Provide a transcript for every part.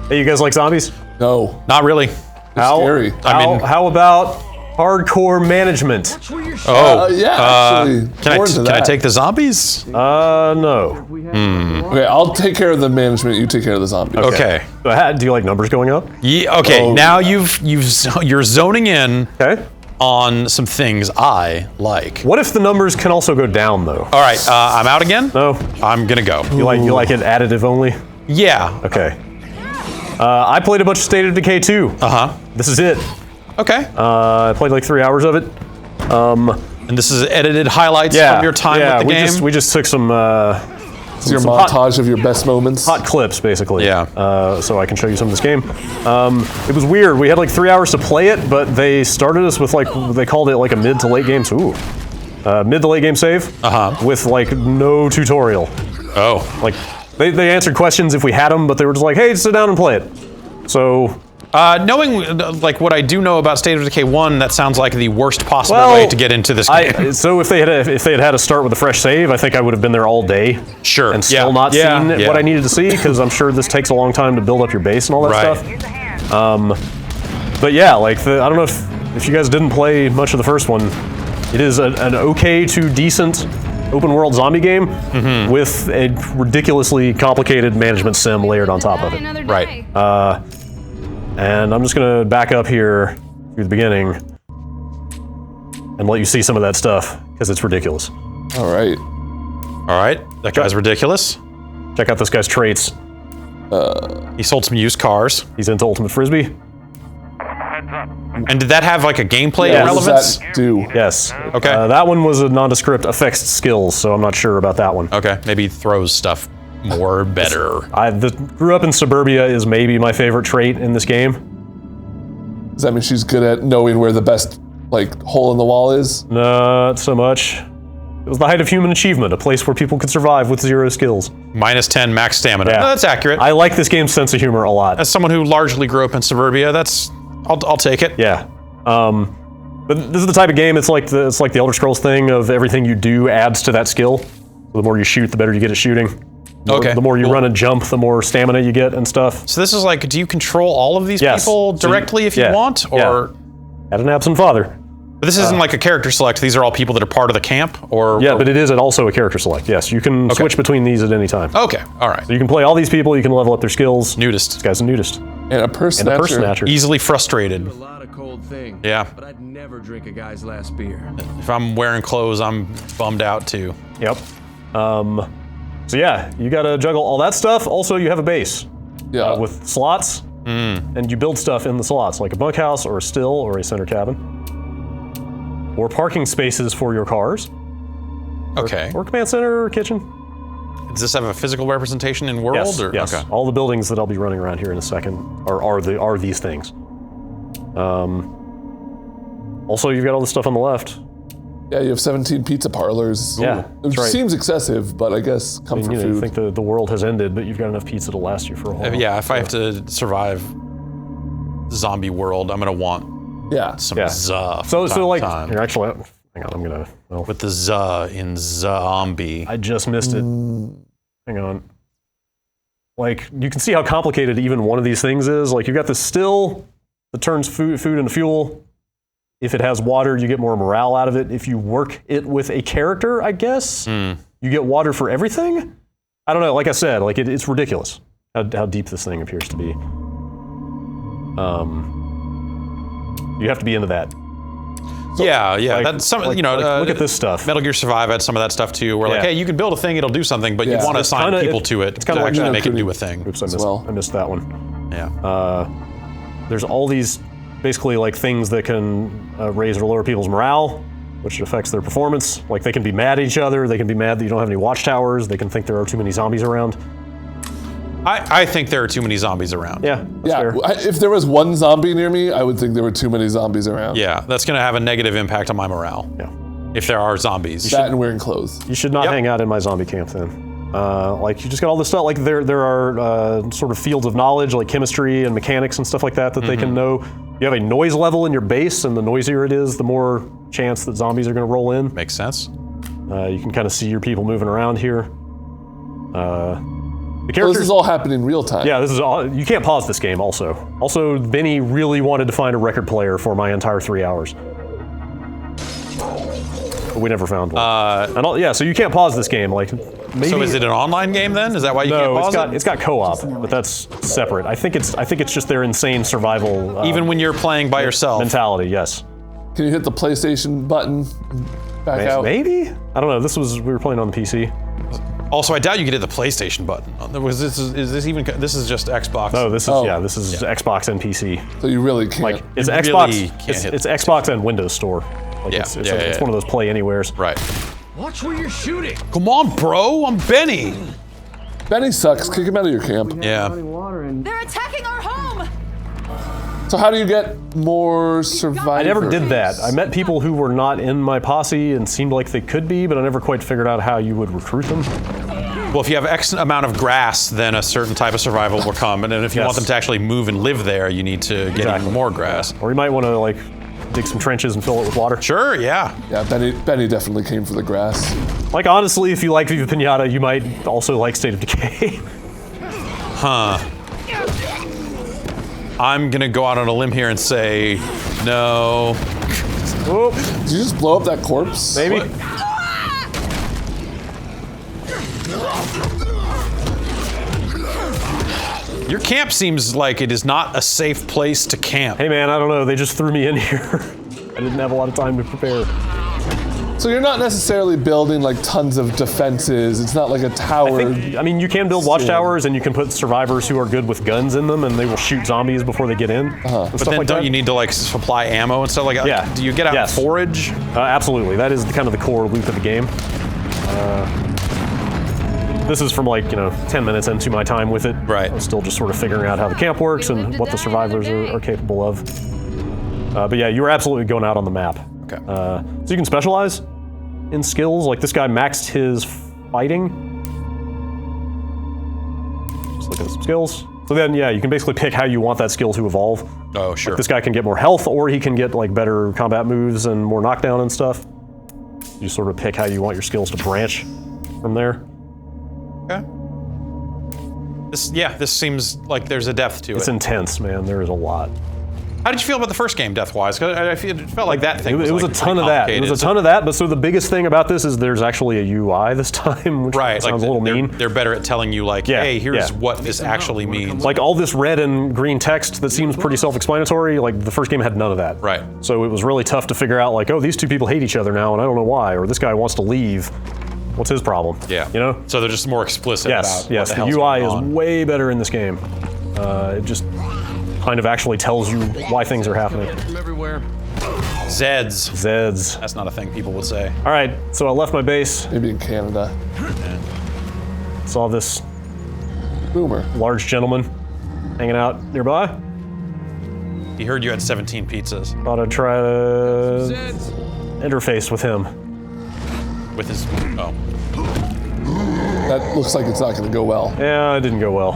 Hey, you guys like zombies? No. Not really. It's scary. How about hardcore management? Yeah, actually. Can I take the zombies? No. Okay, I'll take care of the management. You take care of the zombies. Okay. Do you like numbers going up? Yeah, okay, now you're zoning in Okay. on some things I like. What if the numbers can also go down though? All right, I'm out again. No. I'm gonna go. You like it additive only? Yeah. Okay. I played a bunch of State of Decay 2. This is it. Okay. I played like 3 hours of it. And this is edited highlights from your time with the game? We just took some It's your montage of your best moments. hot clips, basically. Yeah. So I can show you some of this game. It was weird. We had like 3 hours to play it, but they started us with like, they called it like a mid to late game. So, mid to late game save. With like no tutorial. Oh. Like, they answered questions if we had them, but they were just like, hey, sit down and play it. So. Knowing like what I do know about State of Decay 1, that sounds like the worst possible way to get into this game. So if they had to start with a fresh save, I think I would have been there all day. Sure. And still not seen what I needed to see, because I'm sure this takes a long time to build up your base and all that stuff. But yeah, like I don't know if you guys didn't play much of the first one, it is an okay to decent open world zombie game with a ridiculously complicated management sim layered on top of it. Right. And I'm just gonna back up here through the beginning and let you see some of that stuff, because it's ridiculous. All right. All right. That guy's ridiculous. Check out this guy's traits. He sold some used cars. He's into Ultimate Frisbee. And did that have like a gameplay Yeah. relevance? What does that do? Yes. Okay. That one was a nondescript effects skills, so I'm not sure about that one. Okay. Maybe he throws stuff more better. Grew up in suburbia is maybe my favorite trait in this game. Does that mean she's good at knowing where the best, like, hole in the wall is? Not so much. It was the height of human achievement, a place where people could survive with 0 skills. Minus 10 max stamina. Yeah. No, that's accurate. I like this game's sense of humor a lot. As someone who largely grew up in suburbia, I'll take it. Yeah. But this is the type of game, it's like the Elder Scrolls thing of everything you do adds to that skill. The more you shoot, the better you get at shooting. The more you run and jump, the more stamina you get and stuff. So this is like, do you control all of these people directly if you want? Or Had an absent father. But this isn't like a character select, these are all people that are part of the camp? But it is also a character select, yes. You can switch between these at any time. Okay, all right. So you can play all these people, you can level up their skills. Nudist. This guy's a nudist. And a purse snatcher. Easily frustrated. A lot of cold things. Yeah. But I'd never drink a guy's last beer. If I'm wearing clothes, I'm bummed out too. Yep. So yeah, you gotta juggle all that stuff. Also, you have a base with slots, and you build stuff in the slots, like a bunkhouse or a still or a center cabin, or parking spaces for your cars. Okay. Or command center or kitchen. Does this have a physical representation in world? Yes. Or? Yes. Okay. All the buildings that I'll be running around here in a second are these things. Also, you've got all the stuff on the left. Yeah, you have 17 pizza parlors. Yeah, It that's right. seems excessive, but I guess comfort You food. think the world has ended, but you've got enough pizza to last you for a while. Yeah, if I have to survive zombie world, I'm gonna want some za. So like, time. here, actually, hang on, I'm gonna. Well, with the za in zombie. I just missed it. Hang on. Like, you can see how complicated even one of these things is. Like, you've got this still that turns food into fuel. If it has water, you get more morale out of it. If you work it with a character, I guess, you get water for everything? I don't know, like I said, like it's ridiculous how deep this thing appears to be. You have to be into that. So, yeah. That's some, look at this stuff. Metal Gear Survive had some of that stuff too, where like, hey, you can build a thing, it'll do something, but you want to assign people to it to actually make it do a thing. Oops, I missed that one. Yeah. There's all these basically like things that can raise or lower people's morale, which affects their performance. Like they can be mad at each other, they can be mad that you don't have any watchtowers, they can think there are too many zombies around. I think there are too many zombies around. Yeah, that's fair. If there was one zombie near me, I would think there were too many zombies around. Yeah, that's gonna have a negative impact on my morale. Yeah. If there are zombies. That and wearing clothes. You should not hang out in my zombie camp then. Like you just got all this stuff, like there are sort of fields of knowledge, like chemistry and mechanics and stuff like that they can know. You have a noise level in your base, and the noisier it is, the more chance that zombies are gonna roll in. Makes sense. You can kind of see your people moving around here. The So characters. this is all happening in real time. Yeah, this is all. You can't pause this game. Also, Benny really wanted to find a record player for my entire 3 hours. But we never found one. Yeah, so you can't pause this game. Like, maybe. So is it an online game then? Is that why you can't No, pause it's got co-op, but that's separate. I think it's just their insane survival. Even when you're playing by yourself. Mentality, yes. Can you hit the PlayStation button? Back out. Maybe? I don't know. We were playing on the PC. Also, I doubt you could hit the PlayStation button. This is just Xbox? No, this is Xbox and PC. So you really can't. Like it's You Xbox. really can't hit It's Xbox and Windows Store. Like Yeah, it's one of those play anywheres. Right. Watch where you're shooting. Come on, bro. I'm Benny. Benny sucks. Kick him out of your camp. Yeah. They're attacking our home! So how do you get more survivors? I never did that. I met people who were not in my posse and seemed like they could be, but I never quite figured out how you would recruit them. Well, if you have X amount of grass, then a certain type of survival will come. And then if you want them to actually move and live there, you need to get even more grass. Or you might want to like dig some trenches and fill it with water. Sure, yeah. Yeah, Benny definitely came for the grass. Like honestly, if you like Viva Pinata, you might also like State of Decay. Huh. I'm gonna go out on a limb here and say no. Whoop. Did you just blow up that corpse? Maybe. Your camp seems like it is not a safe place to camp. Hey man, I don't know. They just threw me in here. I didn't have a lot of time to prepare. So you're not necessarily building like tons of defenses. It's not like a tower. I mean, you can build watchtowers and you can put survivors who are good with guns in them, and they will shoot zombies before they get in. But then don't you need to like supply ammo and stuff like that? Yeah. Do you get out and forage? Absolutely. That is kind of the core loop of the game. This is from like, 10 minutes into my time with it. Right. I'm still just sort of figuring out how the camp works and what the survivors are capable of. But yeah, you were absolutely going out on the map. Okay. So you can specialize in skills. Like this guy maxed his fighting. Just look at some skills. So then, yeah, you can basically pick how you want that skill to evolve. Oh, sure. Like this guy can get more health, or he can get like better combat moves and more knockdown and stuff. You sort of pick how you want your skills to branch from there. Okay. This seems like there's a depth to It's it. intense, man. There is a lot. How did you feel about the first game, depth-wise? Because it felt like that thing It was like a ton of that. It was a ton of that, but so the biggest thing about this is there's actually a UI this time, which Right, sounds a little mean. They're better at telling you like, Yeah, hey, here's yeah. what this actually means. Like all this red and green text that seems pretty self-explanatory, like the first game had none of that. Right. So it was really tough to figure out like, oh, these two people hate each other now and I don't know why, or this guy wants to leave. What's his problem? Yeah. You know? So they're just more explicit about Yes, what the hell's UI going is on. way better in this game. It just kind of actually tells you why things are happening. From everywhere. Zeds. Zeds. That's not a thing people would say. All right, so I left my base, Maybe in Canada. saw this Boomer. large gentleman hanging out nearby. He heard you had 17 pizzas Thought I'd try to Zeds. interface with him. with his. Oh. That looks like it's not going to go well. Yeah, it didn't go well.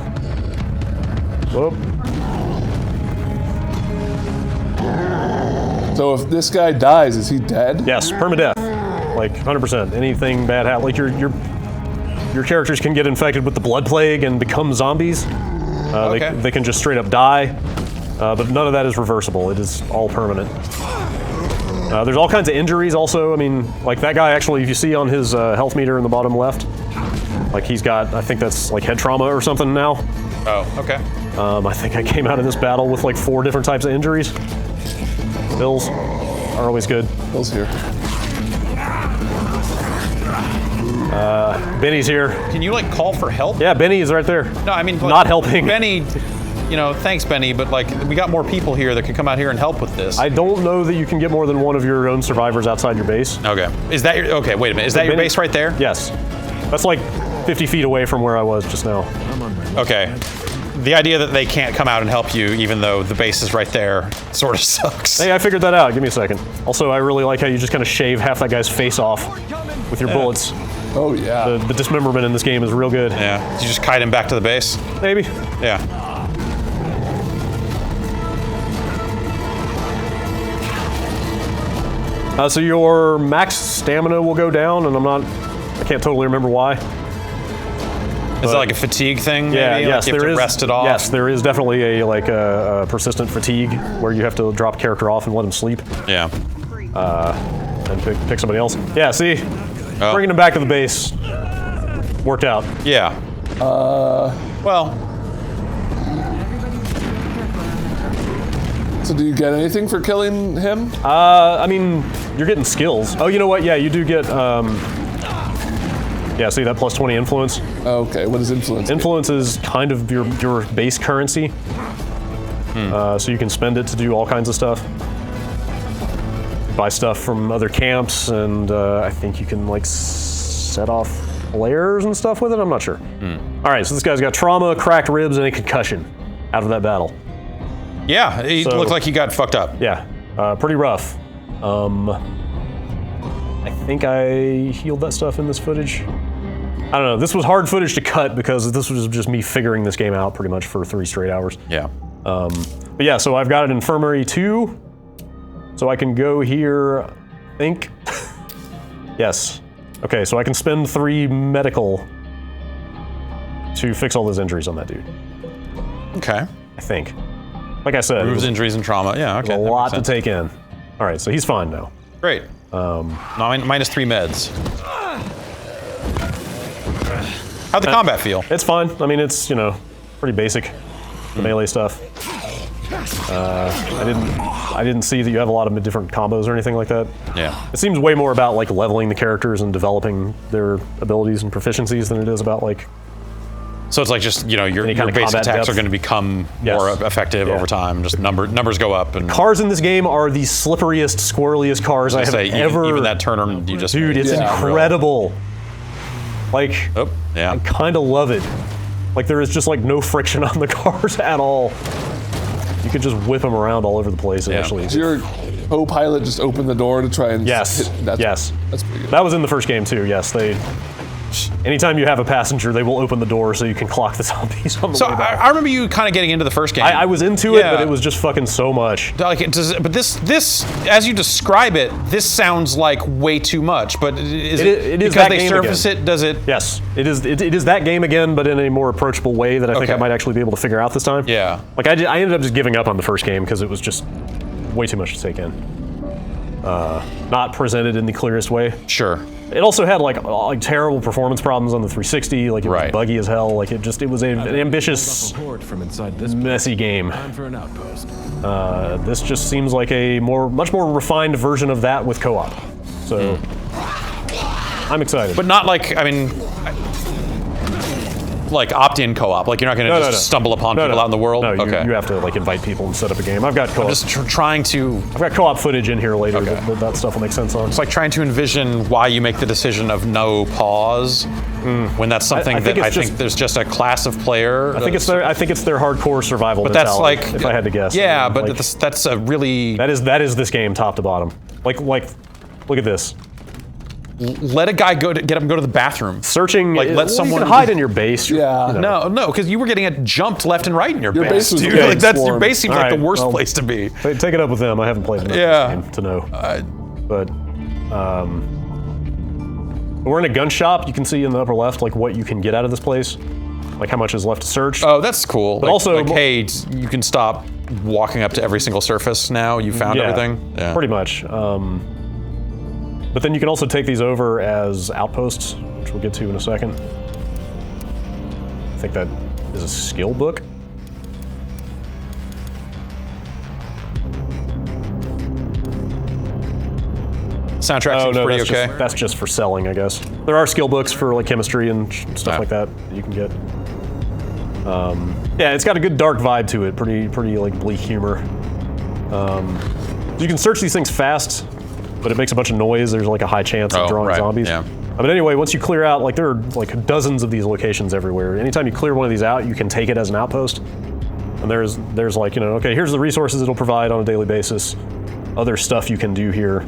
Whoop. So if this guy dies, is he dead? Yes, permadeath. Like 100%. Anything bad happens. Like your characters can get infected with the blood plague and become zombies. Okay. They can just straight up die. But none of that is reversible. It is all permanent. There's all kinds of injuries also. I mean, like that guy actually, if you see on his health meter in the bottom left, like he's got, I think that's like head trauma or something now. Oh, okay. I think I came out of this battle with like 4 different types of injuries. Pills are always good. Bill's here. Benny's here. Can you like call for help? Yeah, Benny is right there. No, I mean like, not helping. Benny, thanks Benny, but like we got more people here that can come out here and help with this. I don't know that you can get more than one of your own survivors outside your base. Okay. Is that your? Okay, wait a minute. Is that your Benny- base right there? Yes. That's like 50 feet away from where I was just now. Okay. The idea that they can't come out and help you, even though the base is right there, sort of sucks. Hey, I figured that out. Give me a second. Also, I really like how you just kind of shave half that guy's face off with your bullets. Oh, yeah. The dismemberment in this game is real good. Yeah. Did you just kite him back to the base? Maybe. Yeah. So your max stamina will go down, and I can't totally remember why. Is it like a fatigue thing? Yeah, Maybe? yes, like you have there to is. rest it off. Yes, there is definitely a persistent fatigue where you have to drop character off and let him sleep, Yeah. and pick somebody else. Yeah, see, bringing him back to the base worked out. Yeah. Well. So do you get anything for killing him? I mean, you're getting skills. Oh, you know what? Yeah, you do get. Yeah, see that plus 20 influence. Okay, what is influence? Influence is kind of your base currency. So you can spend it to do all kinds of stuff. Buy stuff from other camps, and I think you can like set off flares and stuff with it. I'm not sure. All right, so this guy's got trauma, cracked ribs, and a concussion out of that battle. Yeah, he So- looked like he got fucked up. Yeah, pretty rough. I think I healed that stuff in this footage. I don't know. This was hard footage to cut because this was just me figuring this game out pretty much for 3 straight hours. Yeah. But yeah, so I've got an Infirmary 2. So I can go here, I think. Yes. Okay, so I can spend 3 medical to fix all those injuries on that dude. Okay. I think. Like I said, Bruises, injuries, and trauma. Yeah, okay. a that lot makes to sense. take in. All right, so he's fine now. Great. Minus 3 meds. How'd the combat feel? It's fine. I mean, it's, you know, pretty basic, the melee stuff. I didn't see that you have a lot of different combos or anything like that. Yeah. It seems way more about like leveling the characters and developing their abilities and proficiencies than it is about like. So it's like just, you know, your Any kind of basic combat attacks depth. are going to become Yes. more effective Yeah. over time. Just numbers go up. And Cars in this game are the slipperiest, squirreliest cars I have ever. even that turn you just Dude, made. it's Yeah. incredible. Like, Oh, yeah. I kind of love it. Like, there is just like no friction on the cars at all. You could just whip them around all over the place. Yeah. Actually, Did your co-pilot just open the door to try and yes, hit? yes. That's pretty good. That was in the first game too. Yes, they. Anytime you have a passenger, they will open the door so you can clock the zombies on the So way I, back. I remember you kind of getting into the first game. I was into it, Yeah. but it was just fucking so much. Like, but this, as you describe it, this sounds like way too much. But is It is because that they game surface again. it? Does it? Yes, it is. It is that game again, but in a more approachable way that I think Okay. I might actually be able to figure out this time. Yeah. Like I ended up just giving up on the first game because it was just way too much to take in. Not presented in the clearest way. Sure. It also had like terrible performance problems on the 360. Like it was Right. buggy as hell. Like it was an ambitious, Horde from inside this messy game. time for an outpost. This just seems like a much more refined version of that with co-op. So I'm excited. But not like, I mean, like opt-in co-op. Like you're not going to just stumble upon people out in the world. No, Okay. you have to like invite people and set up a game. I've got co-op. Just trying to. I've got co-op footage in here later Okay. that stuff will make sense on. It's like trying to envision why you make the decision of no pause when that's something I think that I it's think just- there's just a class of player. I think it's their hardcore survival But that's mentality, like, if I had to guess. Yeah, I mean, but like, that's a really that is this game top to bottom. Like look at this. let a guy get up and go to the bathroom. Searching. Like, let well, someone- you can hide in your base. Yeah. you know. No, because you were getting jumped left and right in your base, base was dude. getting Like that's your swarmed. base seems All like right, the worst well, place to be. Take it up with them. I haven't played enough Yeah. this game to know. But we're in a gun shop. You can see in the upper left like what you can get out of this place, like how much is left to search. Oh, that's cool. But also- like, hey, you can stop walking up to every single surface now. You found Yeah, everything. Yeah, pretty much. But then you can also take these over as outposts, which we'll get to in a second. I think that is a skill book. Soundtrack seems pretty that's okay. that's just for selling, I guess. There are skill books for like chemistry and stuff Yeah. like that you can get. Yeah, it's got a good dark vibe to it. Pretty like bleak humor. You can search these things fast, but it makes a bunch of noise. There's like a high chance of Oh, drawing right, zombies. yeah. But anyway, once you clear out, like there are like dozens of these locations everywhere. Anytime you clear one of these out, you can take it as an outpost. And there's like, you know, okay, here's the resources it'll provide on a daily basis. Other stuff you can do here.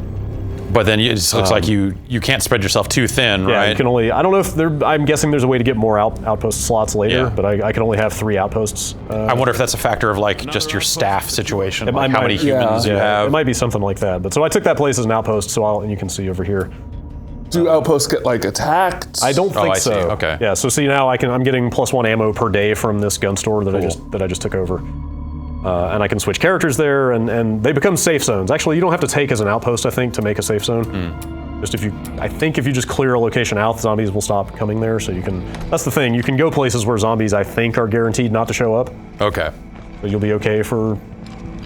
But then it just looks like you can't spread yourself too thin, Yeah, right? you can only. I don't know if there. I'm guessing there's a way to get more outpost slots later, Yeah. but I can only have 3 outposts. I wonder if that's a factor of like just your staff situation, like might- how many yeah, humans you It have. might be something like that. But so I took that place as an outpost, and you can see over here. Do outposts get like attacked? I don't think I see. so. Okay. Yeah. So see now I'm getting +1 ammo per day from this gun store that I just took over, and I can switch characters there, and they become safe zones. Actually, you don't have to take as an outpost, I think, to make a safe zone. Just I think if you just clear a location out, zombies will stop coming there. So you can. That's the thing. You can go places where zombies, I think, are guaranteed not to show up. Okay. So you'll be okay for.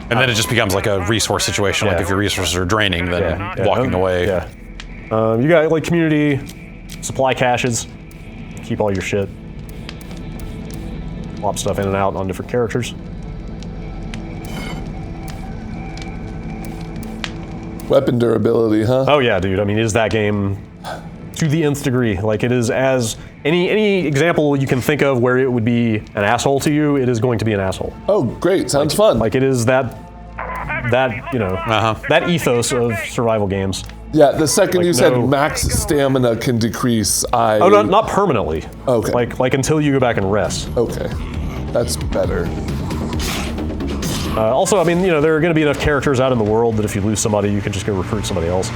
And then it just becomes like a resource situation. Like Yeah. if your resources are draining, then Yeah. walking away. Yeah. You got like community supply caches. Keep all your shit. Swap stuff in and out on different characters. Weapon durability, huh? Oh yeah, dude. I mean, it is that game to the nth degree. Like it is as any example you can think of where it would be an asshole to you, it is going to be an asshole. Oh, great. Sounds fun. Like it is that you know that ethos of survival games. Yeah, the second Like, you said no- max stamina can decrease, I... Oh, not permanently. Okay. Like until you go back and rest. Okay. That's better. Also, I mean, you know, there are going to be enough characters out in the world that if you lose somebody, you can just go recruit somebody else.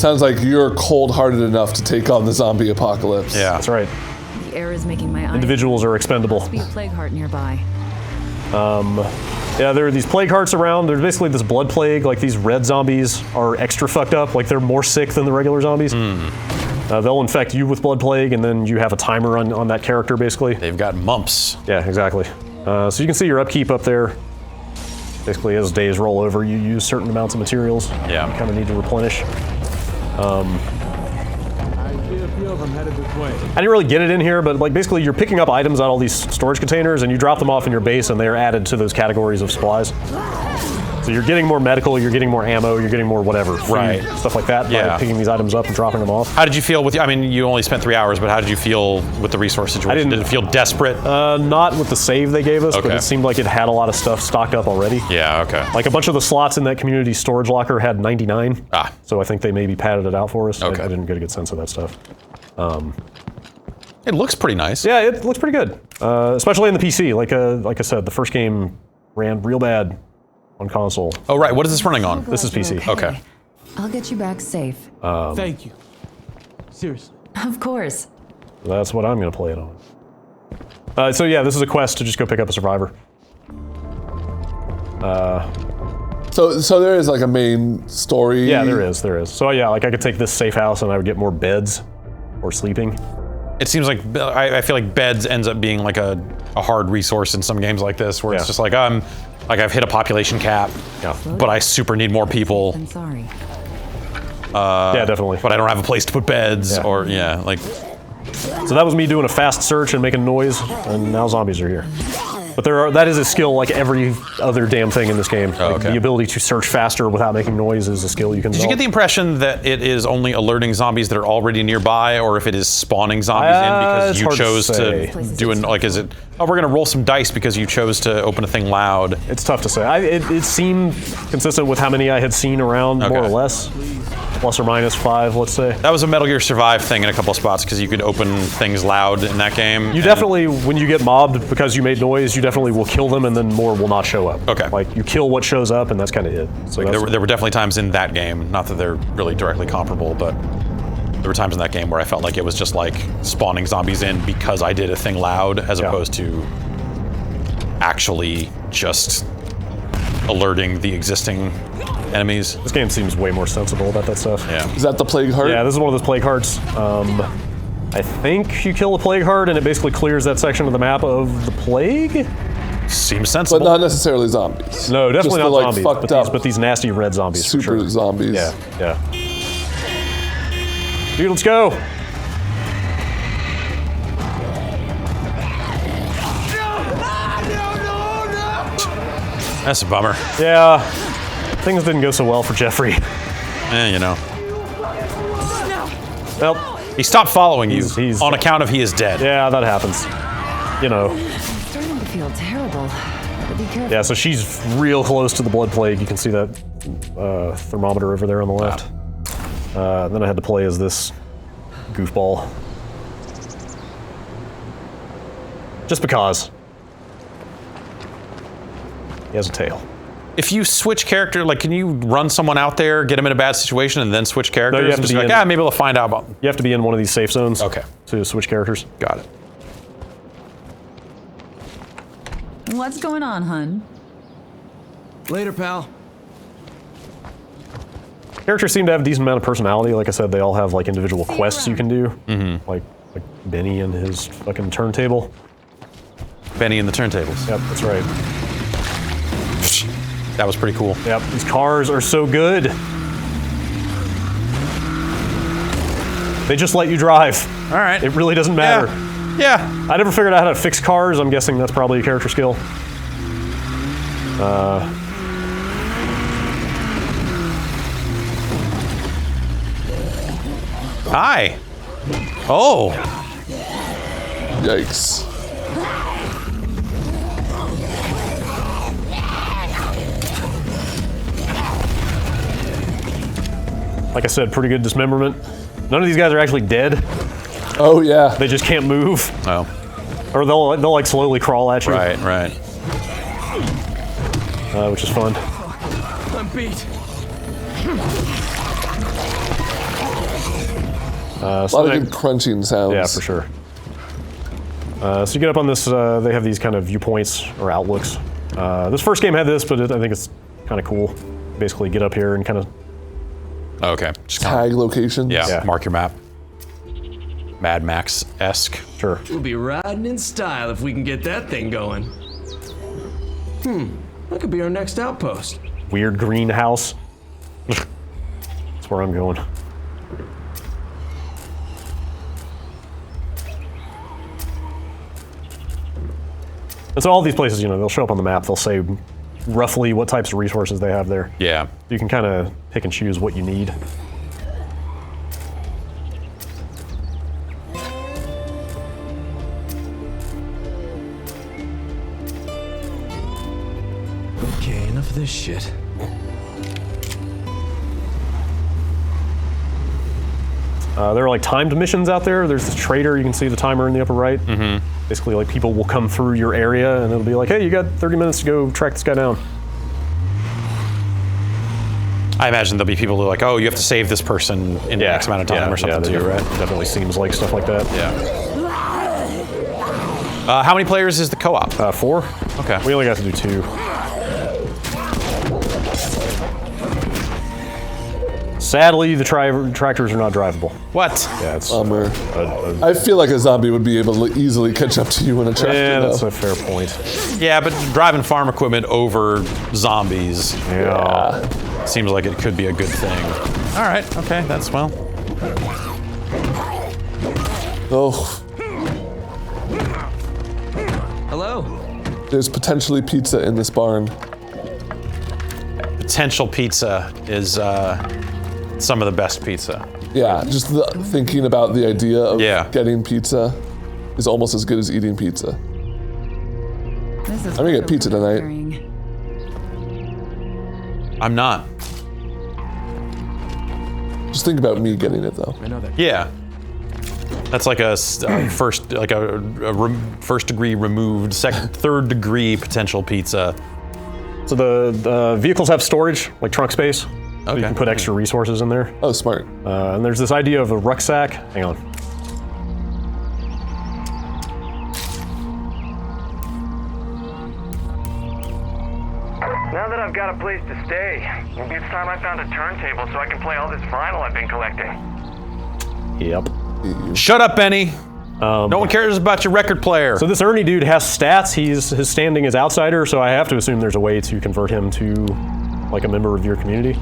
Sounds like you're cold-hearted enough to take on the zombie apocalypse. Yeah. That's right. The air is making my eyes. Individuals are expendable. Must be a plague heart nearby. Yeah, there are these plague hearts around. There's basically this blood plague. Like these red zombies are extra fucked up. Like they're more sick than the regular zombies. They'll infect you with blood plague, and then you have a timer on that character, basically. They've got mumps. Yeah, exactly. So you can see your upkeep up there. Basically, as days roll over, you use certain amounts of materials. Yeah. You kind of need to replenish. I didn't really get it in here, but like basically you're picking up items out of all these storage containers and you drop them off in your base and they are added to those categories of supplies. So you're getting more medical, you're getting more ammo, you're getting more whatever, food, Right. stuff like that Yeah. by picking these items up and dropping them off. How did you feel with? I mean, you only spent 3 hours, but how did you feel with the resource situation? didn't- Did it feel desperate? Not with the save they gave us, but Okay. it seemed like it had a lot of stuff stocked up already. Yeah. Okay. Like a bunch of the slots in that community storage locker had 99. Ah. So I think they maybe padded it out for us. Okay. I didn't get a good sense of that stuff. It looks pretty nice. Yeah, it looks pretty good, especially in the PC. Like I said, the first game ran real bad on console. Oh right. What is this running on? This is PC. Okay. I'll get you back safe. Thank you. Seriously. Of course. That's what I'm going to play it on. So yeah, this is a quest to just go pick up a survivor. So there is like a main story. Yeah, there is. So yeah, like I could take this safe house and I would get more beds or sleeping. It seems like I feel like beds ends up being like a hard resource in some games like this, where it's Yeah. just like I've hit a population cap, Yeah. but I super need more people, I'm sorry. Yeah, definitely. but I don't have a place to put beds, Yeah. or like. So that was me doing a fast search and making noise, and now zombies are here. But that is a skill like every other damn thing in this game. Like, okay. The ability to search faster without making noise is a skill you can Did you get the impression that it is only alerting zombies that are already nearby, or if it is spawning zombies in because it's you hard to chose say. to do an like? Is it? Oh, we're gonna roll some dice because you chose to open a thing loud. It's tough to say. It seemed consistent with how many I had seen around, more or Okay. less. Plus or minus 5, let's say. That was a Metal Gear Survive thing in a couple of spots because you could open things loud in that game. You definitely, when you get mobbed because you made noise, you definitely will kill them and then more will not show up. Okay. Like, you kill what shows up and that's kind of it. So There that's, were definitely times in that game, not that they're really directly comparable, but there were times in that game where I felt like it was just like spawning zombies in because I did a thing loud, as Yeah. opposed to actually just alerting the existing enemies. this game seems way more sensible about that stuff. Yeah. Is that the plague heart? Yeah, this is one of those plague hearts. I think you kill a plague heart and it basically clears that section of the map of the plague? Seems But sensible. not necessarily zombies. No, definitely Just not the, like, zombies, fucked but up these nasty red zombies for super sure. zombies. Yeah. Dude, let's go. That's a bummer. Yeah, things didn't go so well for Jeffrey. You know. Well, He stopped following you He's- on account of he is dead. yeah, that happens. You know. Starting to feel terrible. Better be careful. Yeah, so she's real close to the blood plague. You can see that thermometer over there on the left. Then I had to play as this goofball. Just because. He has a tail. If you switch character, like, can you run someone out there, get them in a bad situation, and then switch characters? No, you have to Just be like, maybe we'll find out about. You have to be in one of these safe zones. Okay. To switch characters. Got it. What's going on, hun? Later, pal. Characters seem to have a decent amount of personality. Like I said, they all have like individual See you quests you around. can do. Like Benny and his fucking turntable. Benny and the turntables. Yep, that's right. That was pretty cool. Yep, these cars are so good. They just let you drive. All right. It really doesn't matter. Yeah. I never figured out how to fix cars. I'm guessing that's probably a character skill. Hi. Oh. Yikes. Like I said, pretty good dismemberment. None of these guys are actually dead. Oh yeah. They just can't move. Oh. Or they'll like slowly crawl at you. Right. Which is fun. I'm beat. A lot of good crunching sounds. Yeah, for sure. So you get up on this, they have these kind of viewpoints or outlooks. This first game had this, but I think it's kind of cool. Basically get up here and kind of... Okay. Just Tag locations. yeah, mark your map. Mad Max-esque. Sure. We'll be riding in style if we can get that thing going. That could be our next outpost. Weird greenhouse. That's where I'm going. And so all these places, they'll show up on the map. They'll say roughly what types of resources they have there. Yeah. You can kind of pick and choose what you need. Okay, enough of this shit. There are like timed missions out there. There's this trader, you can see the timer in the upper right. Basically, like people will come through your area and it'll be like, hey, you got 30 minutes to go track this guy down. I imagine there'll be people who are like, oh, you have to save this person in X amount of time or something too, right? Definitely seems like stuff like that. Yeah. How many players is the co-op? 4. Okay. We only got to do 2. Sadly, the tractors are not drivable. What? Yeah, it's... Bummer. I feel like a zombie would be able to easily catch up to you in a tractor. yeah, that's though. a fair point. Yeah, but driving farm equipment over zombies Yeah. seems like it could be a good thing. All right. Okay. That's well. Oh, Hello? there's potentially pizza in this barn. Potential pizza is some of the best pizza. Yeah, just thinking about the idea of Yeah. getting pizza is almost as good as eating pizza. This is I'm gonna get pizza tonight. boring. I'm not. Just think about me getting it though. I know that. Yeah. That's like a first degree removed, third degree potential pizza. So the vehicles have storage, like trunk space. So you Okay. can put extra resources in there. Oh, smart. And there's this idea of a rucksack. Hang on. Now that I've got a place to stay, maybe it's time I found a turntable so I can play all this vinyl I've been collecting. Yep. Shut up, Benny. No one cares about your record player. So this Ernie dude has stats. His standing is outsider, so I have to assume there's a way to convert him to like a member of your community.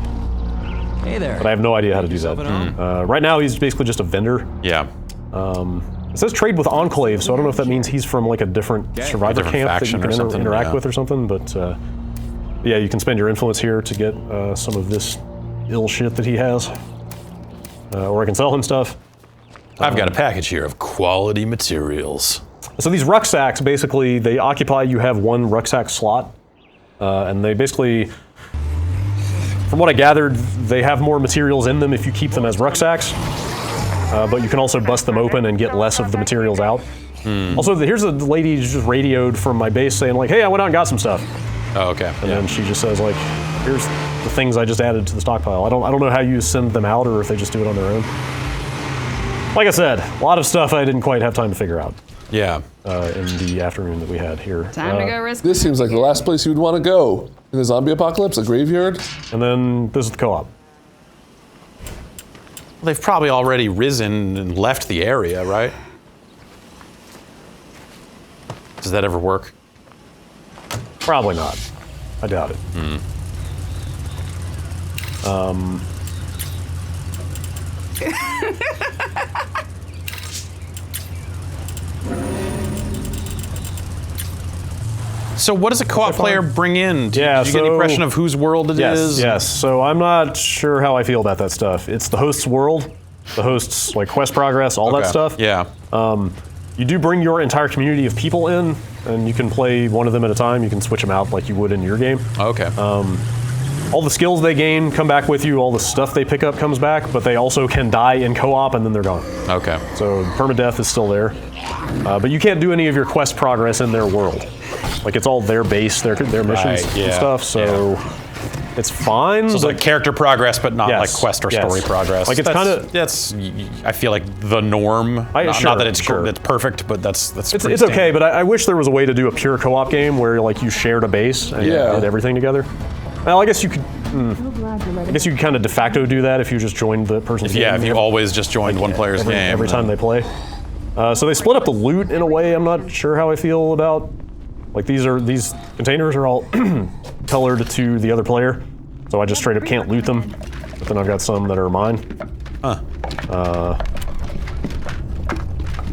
Hey there. But I have no idea how to do that. Right now, he's basically just a vendor. Yeah. It says trade with Enclave, so I don't know if that means he's from like a different survivor different camp that you faction can or something, interact yeah. with or something. But yeah, you can spend your influence here to get some of this ill shit that he has. Or I can sell him stuff. I've got a package here of quality materials. So these rucksacks, basically, they occupy, you have one rucksack slot. And they basically, from what I gathered, they have more materials in them if you keep them as rucksacks. But you can also bust them open and get less of the materials out. Also, here's a lady who just radioed from my base saying like, hey, I went out and got some stuff. Oh, okay. And then she just says like, here's the things I just added to the stockpile. I don't know how you send them out or if they just do it on their own. Like I said, a lot of stuff I didn't quite have time to figure out Yeah. in the afternoon that we had here. Time to go risk. This seems like the last place you'd want to go in a zombie apocalypse, a graveyard. And then this is the co-op. Well, they've probably already risen and left the area, right? Does that ever work? Probably not. I doubt it. So what does a co-op player bring in? Did you get so- an impression of whose world it is? Yes. So I'm not sure how I feel about that stuff. It's the host's world, the host's like quest progress, all that Okay. stuff. Yeah. You do bring your entire community of people in, and you can play one of them at a time. You can switch them out like you would in your game. Okay. All the skills they gain come back with you. All the stuff they pick up comes back, but they also can die in co-op and then they're gone. Okay. So permadeath is still there, but you can't do any of your quest progress in their world. Like it's all their base, their missions Right, and yeah, stuff. So it's fine. So it's like character progress, but not Yes, like quest or yes. story progress. Like, it's kinda- that's I feel like the norm. Not sure, that it's sure. it's perfect, but that's It's pretty okay, standard. but I wish there was a way to do a pure co-op game where like you shared a base and Yeah. did everything together. Well, I guess you could. I guess you could kind of de facto do that if you just joined the person's game. Yeah, if you always just joined one player's game every time then- they play. So they split up the loot in a way I'm not sure how I feel about. Like these containers are all colored to the other player, so I just straight up can't loot them. But then I've got some that are mine. Huh. I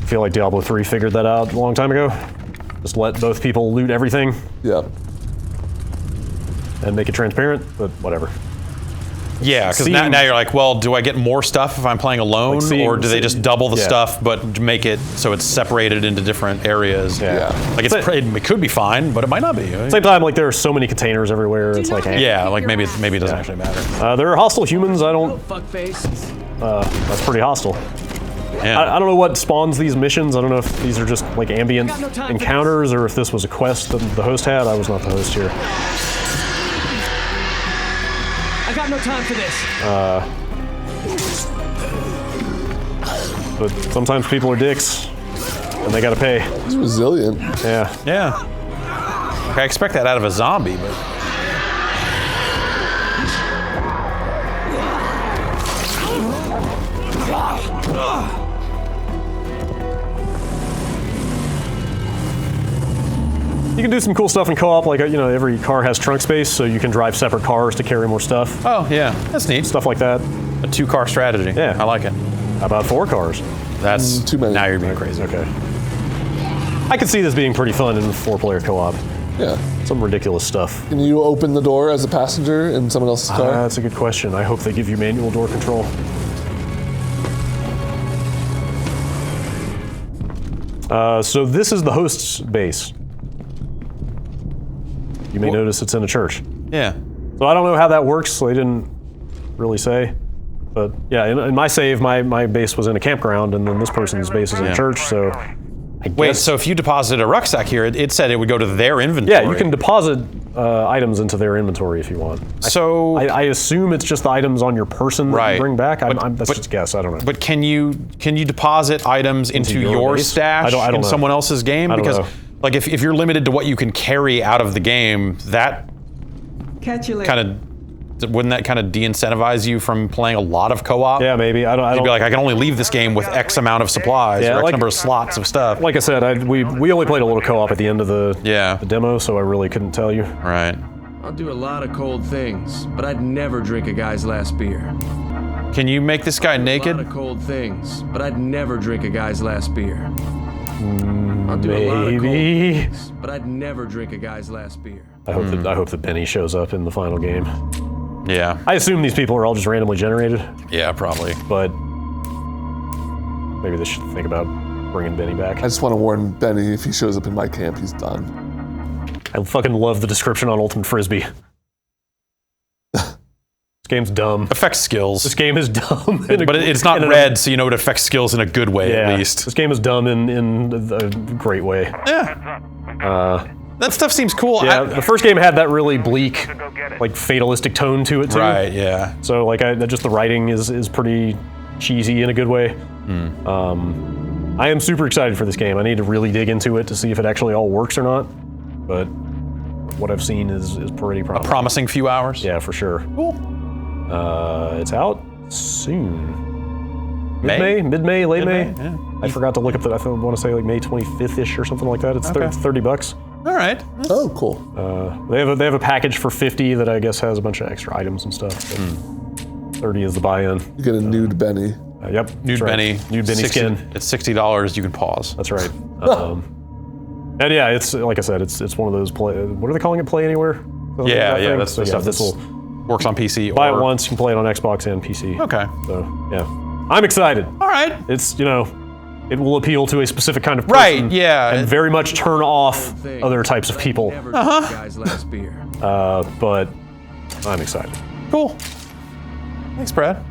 feel like Diablo 3 figured that out a long time ago. Just let both people loot everything Yeah. and make it transparent, but whatever. Yeah, because Seeing- now you're like, well, do I get more stuff if I'm playing alone, seeing- or do they just double the yeah. stuff but make it so it's separated into different areas? Yeah. Like it could be fine, but it might not be. Same time, like there are so many containers everywhere. It's like, hey. Yeah, like maybe it doesn't actually matter. There are hostile humans. I don't. Fuckface. That's pretty hostile. Yeah. I don't know what spawns these missions. I don't know if these are just like ambient got no time for encounters or if this was a quest that the host had. I was not the host here. I got no time for this. But sometimes people are dicks and they gotta pay. He's resilient. Yeah. Yeah. Like, I expect that out of a zombie, but You can do some cool stuff in co-op, like every car has trunk space, so you can drive separate cars to carry more stuff. oh yeah, that's neat. Stuff like that. A 2-car strategy. Yeah. I like it. How about 4 cars? That's Too many. Now you're being crazy. Okay. I could see this being pretty fun in 4-player co-op. Yeah. Some ridiculous stuff. Can you open the door as a passenger in someone else's car? That's a good question. I hope they give you manual door control. So this is the host's base. You may notice it's in a church. Yeah. So I don't know how that works. So they didn't really say. But yeah, in my save, my base was in a campground, and then this person's base is in a church. So I guess. Wait, so if you deposited a rucksack here, it said it would go to their inventory. Yeah, you can deposit items into their inventory if you want. So, I assume it's just the items on your person that Right. you bring back. That's but- just a guess. I don't know. but can you deposit items into your your base? stash I don't in know. someone else's game? I don't Because know. like if you're limited to what you can carry out of the game, that Catch you later. kind of wouldn't that kind of de-incentivize you from playing a lot of co-op? Yeah, maybe. I You'd don't. be like, I can only leave this game with X amount of supplies, Yeah, or X like- number of slots of stuff. Like I said, we only played a little co-op at the end of the demo, so I really couldn't tell you. Right. I'll do a lot of cold things, but I'd never drink a guy's last beer. Can you make this guy A lot naked? of cold things, but I'd never drink a guy's last beer. I'll do a lot of cold Maybe. things, but I'd never drink a guy's last beer. I hope that Benny shows up in the final game. Yeah. I assume these people are all just randomly generated, Yeah, probably. but maybe they should think about bringing Benny back. I just want to warn Benny, if he shows up in my camp, he's done. I fucking love the description on Ultimate Frisbee. This game's dumb. Affects skills. This game is dumb. But it's not red, so you know it affects skills in a good way, Yeah, at least. this game is dumb in a great way. Yeah. That stuff seems cool. Yeah, the first game had that really bleak, Go get it. like fatalistic tone to it too. Right, yeah. So like, just the writing is pretty cheesy in a good way. I am super excited for this game. I need to really dig into it to see if it actually all works or not. But what I've seen is pretty promising. Promising few hours. Yeah, for sure. Cool. It's out soon. May? Mid-May, late May. Mid-May, yeah. I forgot to look up I want to say like May 25th-ish or something like that. It's Okay. $30. All right. Oh, cool. They have a package for $50 that I guess has a bunch of extra items and stuff. But $30 is the buy-in. You get a nude Benny. Yep. Nude that's right. Benny. Nude Benny 60 skin. It's $60. You can pause. That's right. And yeah, it's like I said, it's one of those what are they calling it? Play anywhere? Something Yeah, like that yeah. thing? That's So the stuff this that will works on PC. buy or, it once. You can play it on Xbox and PC. Okay. So yeah, I'm excited. All right. It's it will appeal to a specific kind of Right, person. yeah. And very much turn off other types of people. Never drink a guy's last beer. But I'm excited. Cool. Thanks, Brad.